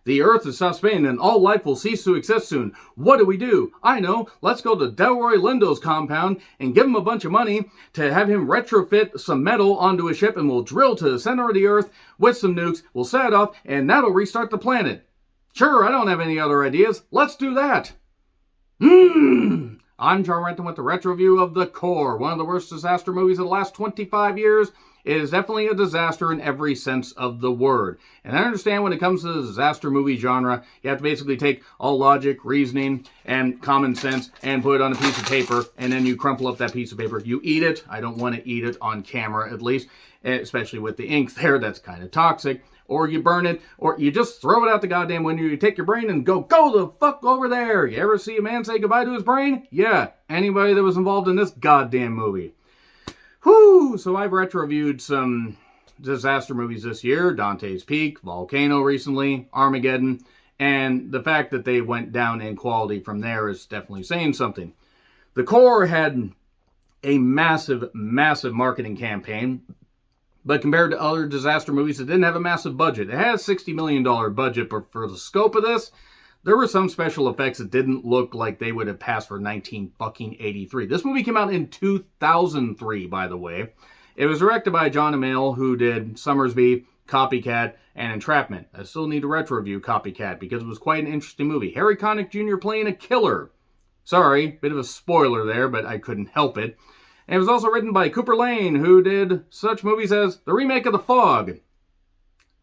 The Earth has stopped spinning and all life will cease to exist soon. What do we do? I know. Let's go to Delroy Lindo's compound and give him a bunch of money to have him retrofit some metal onto a ship, and we'll drill to the center of the Earth with some nukes. We'll set it off and that'll restart the planet. Sure, I don't have any other ideas. Let's do that. I'm John Rant with the retro review of The Core, one of the worst disaster movies of the last 25 years. It is definitely a disaster in every sense of the word. And I understand when it comes to the disaster movie genre, you have to basically take all logic, reasoning, and common sense and put it on a piece of paper, and then you crumple up that piece of paper. You eat it. I don't want to eat it on camera, at least, especially with the ink there. That's kind of toxic. Or you burn it, or you just throw it out the goddamn window. You take your brain and go the fuck over there. You ever see a man say goodbye to his brain? Yeah, anybody that was involved in this goddamn movie. Whew, so I've retro-reviewed some disaster movies this year. Dante's Peak, Volcano recently, Armageddon, and the fact that they went down in quality from there is definitely saying something. The Core had a massive, massive marketing campaign, but compared to other disaster movies, it didn't have a massive budget. It has a $60 million budget, but for the scope of this, there were some special effects that didn't look like they would have passed for 1983. This movie came out in 2003, by the way. It was directed by John Amiel, who did Summersby, Copycat, and Entrapment. I still need to retro review Copycat because it was quite an interesting movie. Harry Connick Jr. playing a killer. Sorry, bit of a spoiler there, but I couldn't help it. And it was also written by Cooper Lane, who did such movies as the remake of The Fog.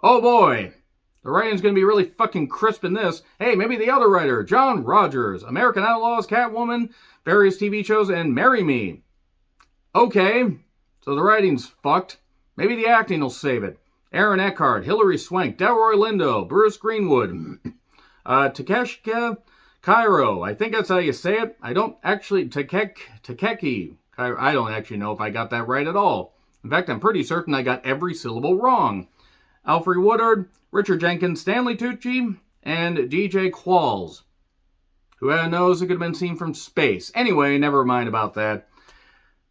Oh boy, the writing's going to be really fucking crisp in this. Hey, maybe the other writer, John Rogers, American Outlaws, Catwoman, various TV shows, and Marry Me. Okay, so the writing's fucked. Maybe the acting will save it. Aaron Eckhart, Hilary Swank, Delroy Lindo, Bruce Greenwood, Takeshika Cairo. I think that's how you say it. I don't actually, Takeki. I don't actually know if I got that right at all. In fact, I'm pretty certain I got every syllable wrong. Alfred Woodard, Richard Jenkins, Stanley Tucci, and DJ Qualls. Who knows, it could have been seen from space. Anyway, never mind about that.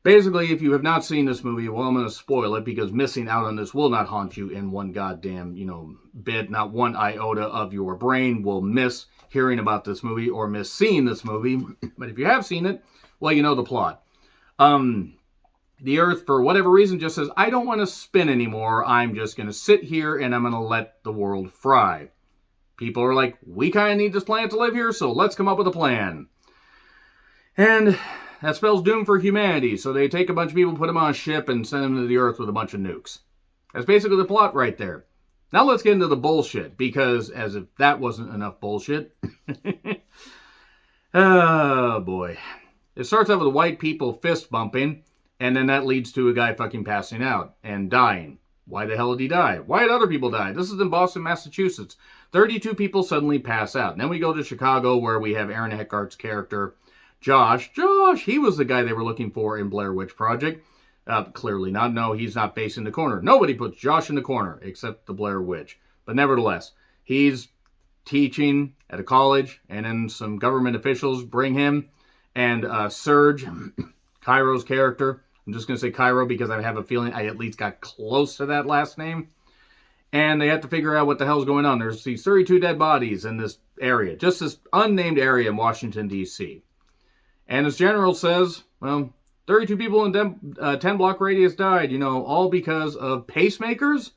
Basically, if you have not seen this movie, well, I'm going to spoil it because missing out on this will not haunt you in one goddamn, bit. Not one iota of your brain will miss hearing about this movie or miss seeing this movie. But if you have seen it, well, you know the plot. The Earth, for whatever reason, just says, I don't want to spin anymore. I'm just going to sit here and I'm going to let the world fry. People are like, we kind of need this planet to live here, so let's come up with a plan. And that spells doom for humanity. So they take a bunch of people, put them on a ship, and send them to the Earth with a bunch of nukes. That's basically the plot right there. Now let's get into the bullshit, because as if that wasn't enough bullshit. Oh, boy. It starts out with white people fist bumping, and then that leads to a guy fucking passing out and dying. Why the hell did he die? Why did other people die? This is in Boston, Massachusetts. 32 people suddenly pass out. And then we go to Chicago, where we have Aaron Eckhart's character, Josh. Josh, he was the guy they were looking for in Blair Witch Project. Clearly not. No, he's not facing the corner. Nobody puts Josh in the corner, except the Blair Witch. But nevertheless, he's teaching at a college, and then some government officials bring him. And Serge, Cairo's character, I'm just going to say Cairo because I have a feeling I at least got close to that last name. And they have to figure out what the hell's going on. There's these 32 dead bodies in this area, just this unnamed area in Washington, D.C. And as General says, well, 32 people in 10-block radius died, all because of pacemakers?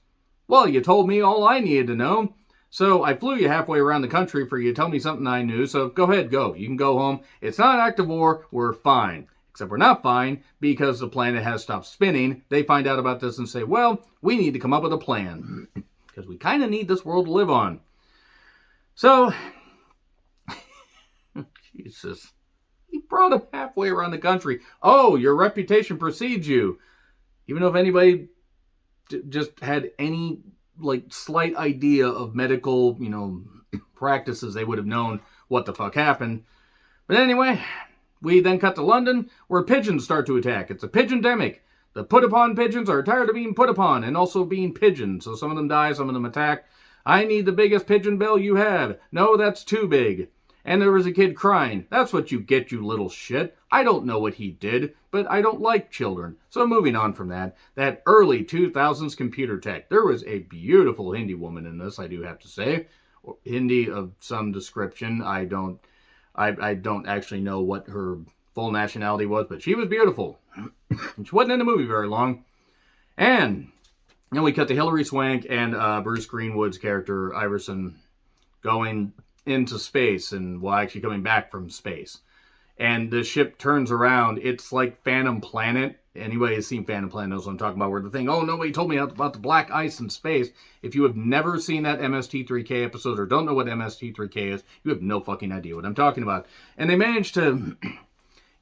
Well, you told me all I needed to know. So I flew you halfway around the country for you to tell me something I knew, so go ahead, go. You can go home. It's not an act of war. We're fine. Except we're not fine because the planet has stopped spinning. They find out about this and say, well, we need to come up with a plan because we kind of need this world to live on. So, Jesus, you brought him halfway around the country. Oh, your reputation precedes you. Even though if anybody just had any slight idea of medical, practices, they would have known what the fuck happened. But anyway, we then cut to London, where pigeons start to attack. It's a pigeon-demic. The put-upon pigeons are tired of being put upon and also being pigeons. So some of them die, some of them attack. I need the biggest pigeon bell you have. No, that's too big. And there was a kid crying. That's what you get, you little shit. I don't know what he did, but I don't like children. So moving on from that early 2000s computer tech. There was a beautiful Hindi woman in this, I do have to say. Hindi of some description. I don't actually know what her full nationality was, but she was beautiful. She wasn't in the movie very long. And then we cut to Hilary Swank and Bruce Greenwood's character, Iverson, going into space and, well, actually coming back from space. And the ship turns around. It's like Phantom Planet. Anybody who's seen Phantom Planet knows what I'm talking about, where the thing, oh, nobody told me about the black ice in space. If you have never seen that MST3K episode or don't know what MST3K is, you have no fucking idea what I'm talking about. And they managed to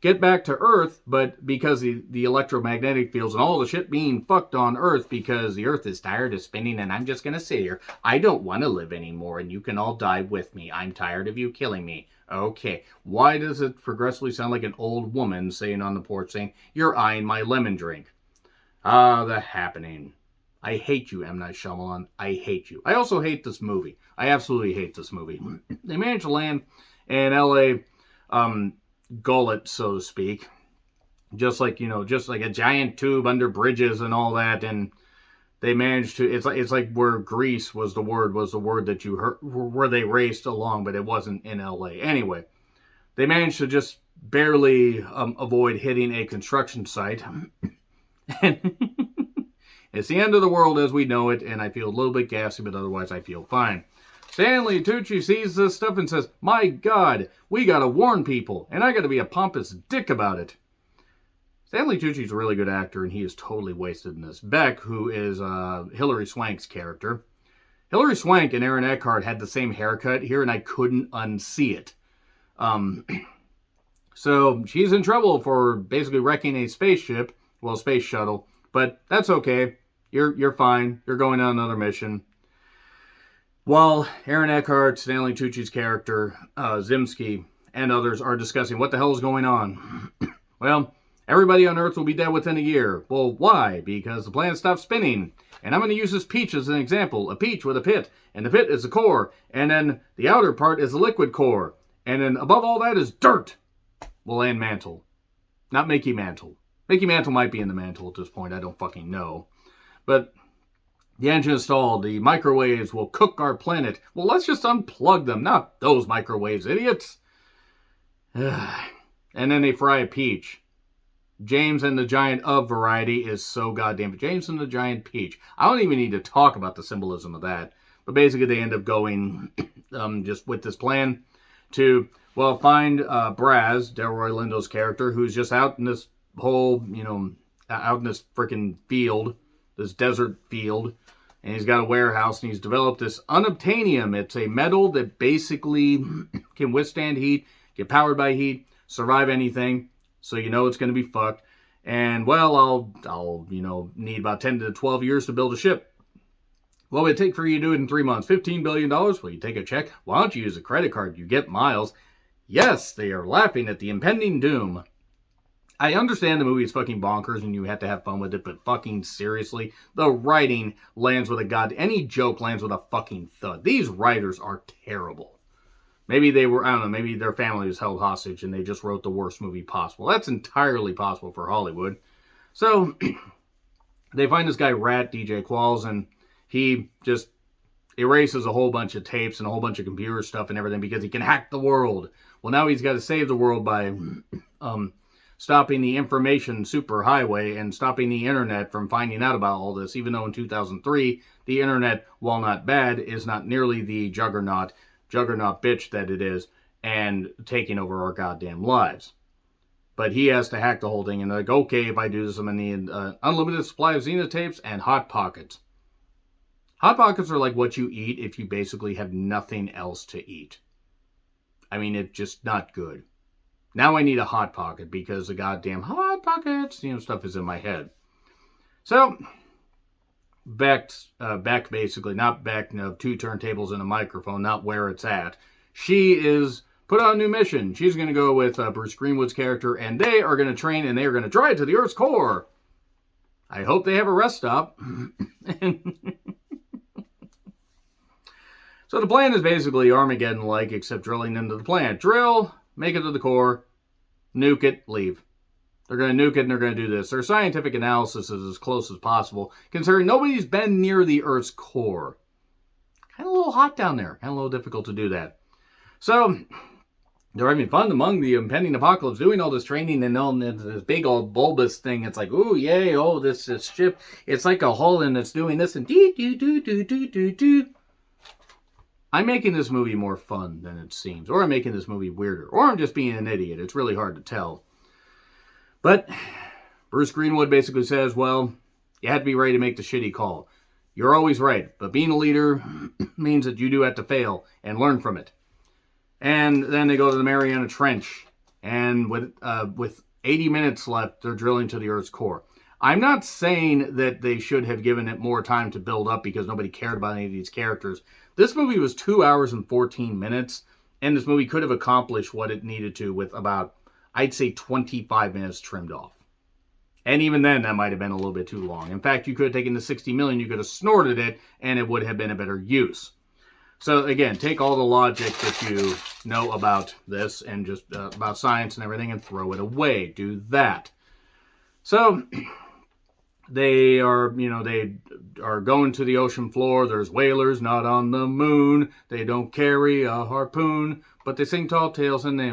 get back to Earth, but because the electromagnetic fields and all the shit being fucked on Earth, because the Earth is tired of spinning and I'm just going to sit here. I don't want to live anymore and you can all die with me. I'm tired of you killing me. Okay, why does it progressively sound like an old woman saying on the porch saying, you're eyeing my lemon drink? Ah, the happening. I hate you, M. Night Shyamalan. I hate you. I also hate this movie. I absolutely hate this movie. They managed to land in L.A., gullet, so to speak, just like a giant tube under bridges and all that, and they managed to, it's like where Greece was the word that you heard, where they raced along, but it wasn't in LA. Anyway, they managed to just barely avoid hitting a construction site, and it's the end of the world as we know it, and I feel a little bit gassy, but otherwise I feel fine. Stanley Tucci sees this stuff and says, my God, we gotta warn people, and I gotta be a pompous dick about it. Stanley Tucci's a really good actor, and he is totally wasted in this. Beck, who is Hilary Swank's character. Hilary Swank and Aaron Eckhart had the same haircut here, and I couldn't unsee it. So she's in trouble for basically wrecking a spaceship, well, a space shuttle, but that's okay. You're fine. You're going on another mission. While Aaron Eckhart, Stanley Tucci's character, Zimsky, and others are discussing what the hell is going on. Well, everybody on Earth will be dead within a year. Well, why? Because the planet stopped spinning. And I'm going to use this peach as an example. A peach with a pit. And the pit is the core. And then the outer part is the liquid core. And then above all that is dirt. Well, and mantle. Not Mickey Mantle. Mickey Mantle might be in the mantle at this point. I don't fucking know. But the engine is stalled. The microwaves will cook our planet. Well, let's just unplug them. Not those microwaves, idiots. And then they fry a peach. James and the Giant of variety is so goddamn... James and the Giant Peach. I don't even need to talk about the symbolism of that. But basically they end up going, just with this plan, to, well, find Braz, Delroy Lindo's character, who's just out in this whole, out in this freaking field, this desert field, and he's got a warehouse, and he's developed this unobtainium. It's a metal that basically can withstand heat, get powered by heat, survive anything, so it's going to be fucked. And, well, I'll need about 10 to 12 years to build a ship. What would it take for you to do it in 3 months? $15 billion? Well, you take a check. Why don't you use a credit card? You get miles. Yes, they are laughing at the impending doom. I understand the movie is fucking bonkers and you have to have fun with it, but fucking seriously, the writing lands with any joke lands with a fucking thud. These writers are terrible. Maybe they were, I don't know, maybe their family was held hostage and they just wrote the worst movie possible. That's entirely possible for Hollywood. So, they find this guy, Rat, DJ Qualls, and he just erases a whole bunch of tapes and a whole bunch of computer stuff and everything because he can hack the world. Well, now he's got to save the world by stopping the information superhighway and stopping the internet from finding out about all this, even though in 2003, the internet, while not bad, is not nearly the juggernaut bitch that it is, and taking over our goddamn lives. But he has to hack the whole thing, and like, okay, if I do this, I'm going to need unlimited supply of Xenotapes and Hot Pockets. Hot Pockets are like what you eat if you basically have nothing else to eat. I mean, it's just not good. Now I need a Hot Pocket because the goddamn Hot Pockets, stuff is in my head. So, Beck basically, not Beck, two turntables and a microphone, not where it's at. She is put on a new mission. She's going to go with Bruce Greenwood's character, and they are going to train, and they are going to drive to the Earth's core. I hope they have a rest stop. So the plan is basically Armageddon-like, except drilling into the planet. Drill, make it to the core, nuke it, leave. They're going to nuke it and they're going to do this. Their scientific analysis is as close as possible, considering nobody's been near the Earth's core. Kind of a little little hot down there. Kind of a little difficult to do that. So they're having fun among the impending apocalypse, doing all this training and all this big old bulbous thing. It's like, ooh, yay, oh, this ship. It's like a hull and it's doing this and do. I'm making this movie more fun than it seems. Or I'm making this movie weirder. Or I'm just being an idiot. It's really hard to tell. But Bruce Greenwood basically says, well, you had to be ready to make the shitty call. You're always right. But being a leader means that you do have to fail and learn from it. And then they go to the Mariana Trench. And with 80 minutes left, they're drilling to the Earth's core. I'm not saying that they should have given it more time to build up because nobody cared about any of these characters. This movie was 2 hours and 14 minutes, and this movie could have accomplished what it needed to with about, I'd say, 25 minutes trimmed off. And even then, that might have been a little bit too long. In fact, you could have taken the 60 million, you could have snorted it, and it would have been a better use. So again, take all the logic that you know about this and just about science and everything and throw it away. Do that. So they are going to the ocean floor. There's whalers not on the moon. They don't carry a harpoon, but they sing tall tales and they,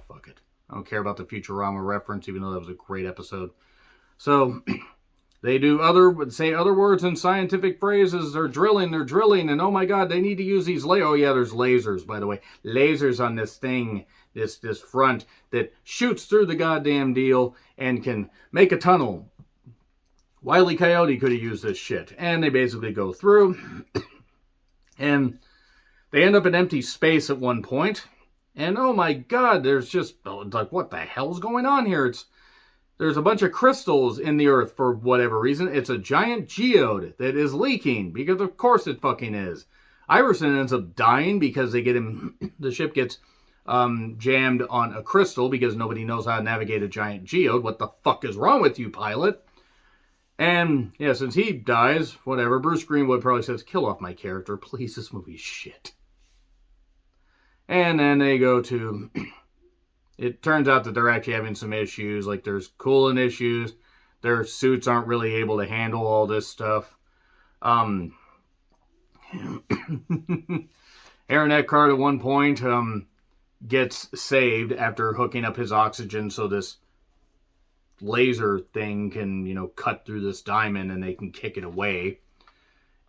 fuck it. I don't care about the Futurama reference, even though that was a great episode. So they say other words and scientific phrases. They're drilling, and oh my god, they need to use these oh yeah, there's lasers, by the way. Lasers on this thing, this front that shoots through the goddamn deal and can make a tunnel. Wile E. Coyote could have used this shit. And they basically go through. And they end up in empty space at one point. And oh my god, there's just, like, what the hell's going on here? There's a bunch of crystals in the Earth for whatever reason. It's a giant geode that is leaking. Because of course it fucking is. Iverson ends up dying because the ship gets jammed on a crystal because nobody knows how to navigate a giant geode. What the fuck is wrong with you, pilot? And, yeah, since he dies, whatever, Bruce Greenwood probably says, kill off my character, please, this movie's shit. And then they go to, it turns out that they're actually having some issues, like there's coolant issues, their suits aren't really able to handle all this stuff. Aaron Eckhart at one point gets saved after hooking up his oxygen so this laser thing can, cut through this diamond and they can kick it away.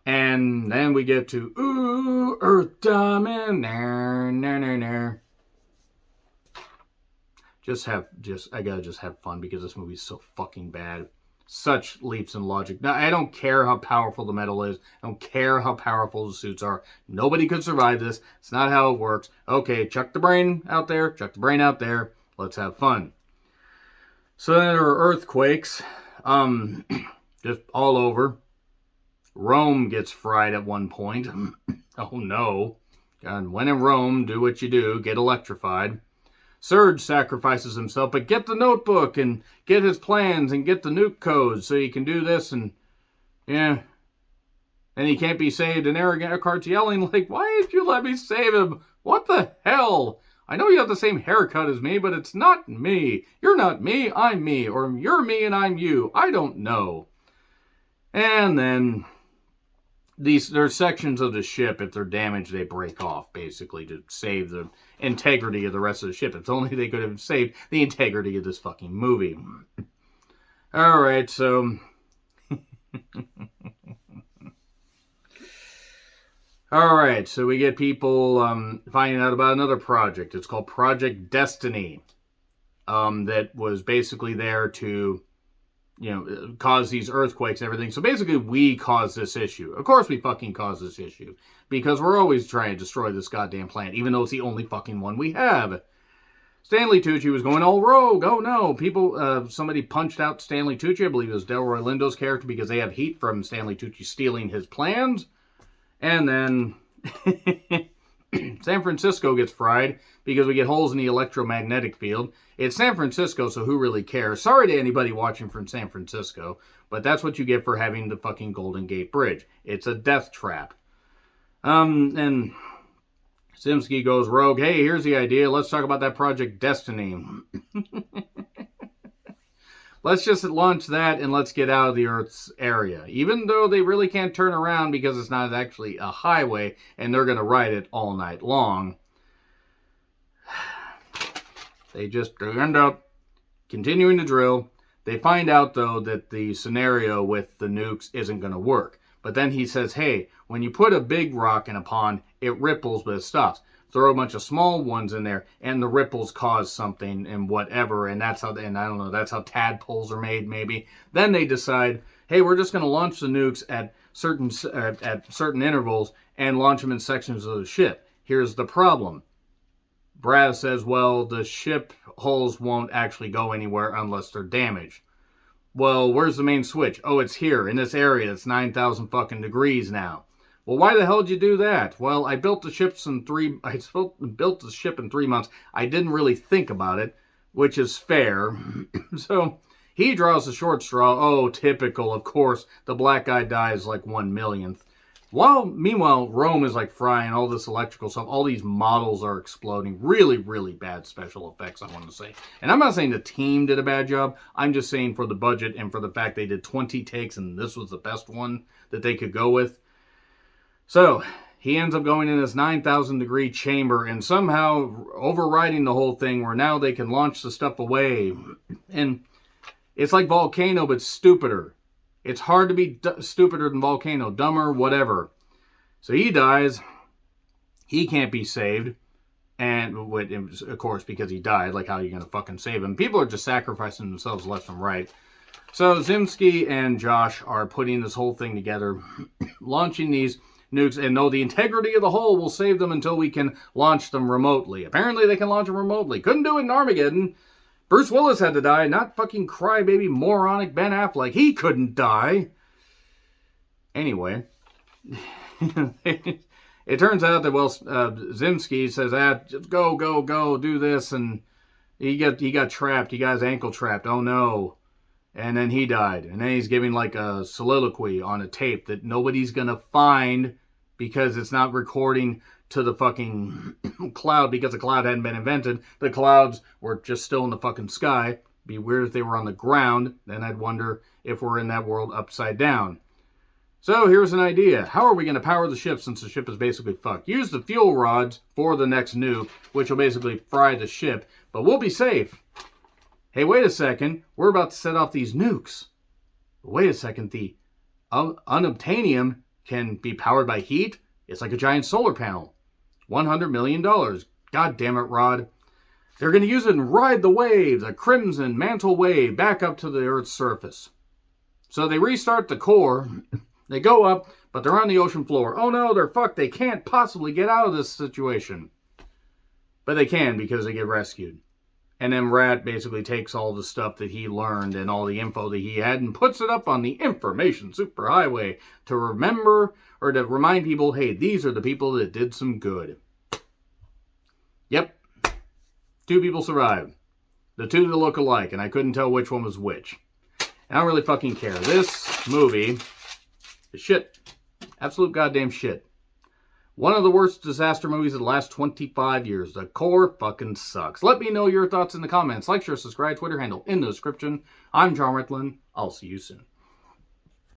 And then we get to, ooh, Earth Diamond, I gotta just have fun because this movie's so fucking bad. Such leaps in logic. Now, I don't care how powerful the metal is. I don't care how powerful the suits are. Nobody could survive this. It's not how it works. Okay, chuck the brain out there. Chuck the brain out there. Let's have fun. So then there are earthquakes, just all over. Rome gets fried at one point. Oh no. God, when in Rome, do what you do, get electrified. Surge sacrifices himself, but get the notebook and get his plans and get the nuke codes so he can do this and, yeah. And he can't be saved, and Eckhart's yelling like, why did you let me save him? What the hell? I know you have the same haircut as me, but it's not me. You're not me, I'm me. Or you're me and I'm you. I don't know. And then there's sections of the ship, if they're damaged, they break off, basically, to save the integrity of the rest of the ship. If only they could have saved the integrity of this fucking movie. Alright, so Alright, so we get people finding out about another project. It's called Project Destiny. That was basically there to, cause these earthquakes and everything. So basically, we caused this issue. Of course we fucking caused this issue. Because we're always trying to destroy this goddamn planet, even though it's the only fucking one we have. Stanley Tucci was going all rogue. Oh no, somebody punched out Stanley Tucci. I believe it was Delroy Lindo's character because they have heat from Stanley Tucci stealing his plans. And then San Francisco gets fried because we get holes in the electromagnetic field. It's San Francisco, so who really cares? Sorry to anybody watching from San Francisco, but that's what you get for having the fucking Golden Gate Bridge. It's a death trap. And Simsky goes rogue. Hey, here's the idea. Let's talk about that Project Destiny. let's just launch that and let's get out of the Earth's area. Even though they really can't turn around because it's not actually a highway and they're going to ride it all night long. They end up continuing to drill. They find out, though, that the scenario with the nukes isn't going to work. But then he says, hey, when you put a big rock in a pond, it ripples, but it stops. Throw a bunch of small ones in there, and the ripples cause something and whatever. And that's how, and I don't know, that's how tadpoles are made, maybe. Then they decide, hey, we're just going to launch the nukes at certain intervals and launch them in sections of the ship. Here's the problem. Braz says, well, the ship hulls won't actually go anywhere unless they're damaged. Well, where's the main switch? Oh, it's here, in this area that's 9,000 fucking degrees now. Well, why the hell did you do that? Well, I built the ship in 3 months. I didn't really think about it, which is fair. So he draws the short straw. Oh, typical, of course. The black guy dies like 1/1,000,000th. Meanwhile, Rome is like frying all this electrical stuff. All these models are exploding. Really, really bad special effects, I want to say. And I'm not saying the team did a bad job. I'm just saying for the budget and for the fact they did 20 takes and this was the best one that they could go with. So he ends up going in this 9,000 degree chamber and somehow overriding the whole thing where now they can launch the stuff away. And it's like Volcano, but stupider. It's hard to be stupider than Volcano, dumber, whatever. So he dies. He can't be saved. And, of course, because he died, like how are you going to fucking save him? People are just sacrificing themselves left and right. So Zimsky and Josh are putting this whole thing together, launching these nukes, and know the integrity of the hull will save them until we can launch them remotely. Apparently they can launch them remotely. Couldn't do it in Armageddon. Bruce Willis had to die, not fucking crybaby moronic Ben Affleck. He couldn't die. Anyway, it turns out that, Zimsky says, just go, do this, and he got trapped. He got his ankle trapped. Oh, no. And then he died. And then he's giving like a soliloquy on a tape that nobody's going to find because it's not recording to the fucking cloud because the cloud hadn't been invented. The clouds were just still in the fucking sky. Be weird if they were on the ground. Then I'd wonder if we're in that world upside down. So here's an idea. How are we going to power the ship since the ship is basically fucked? Use the fuel rods for the next nuke, which will basically fry the ship, but we'll be safe. Hey, wait a second. We're about to set off these nukes. Wait a second. The unobtainium can be powered by heat? It's like a giant solar panel. $100 million. God damn it, Rod. They're going to use it and ride the wave, the crimson mantle wave, back up to the Earth's surface. So they restart the core. They go up, but they're on the ocean floor. Oh no, they're fucked. They can't possibly get out of this situation. But they can because they get rescued. And then Rat basically takes all the stuff that he learned and all the info that he had and puts it up on the information superhighway to remember or to remind people, hey, these are the people that did some good. Yep. 2 people survived. The 2 that look alike, and I couldn't tell which one was which. I don't really fucking care. This movie is shit. Absolute goddamn shit. One of the worst disaster movies of the last 25 years. The core fucking sucks. Let me know your thoughts in the comments. Like, share, subscribe, Twitter handle in the description. I'm John Ritlin. I'll see you soon.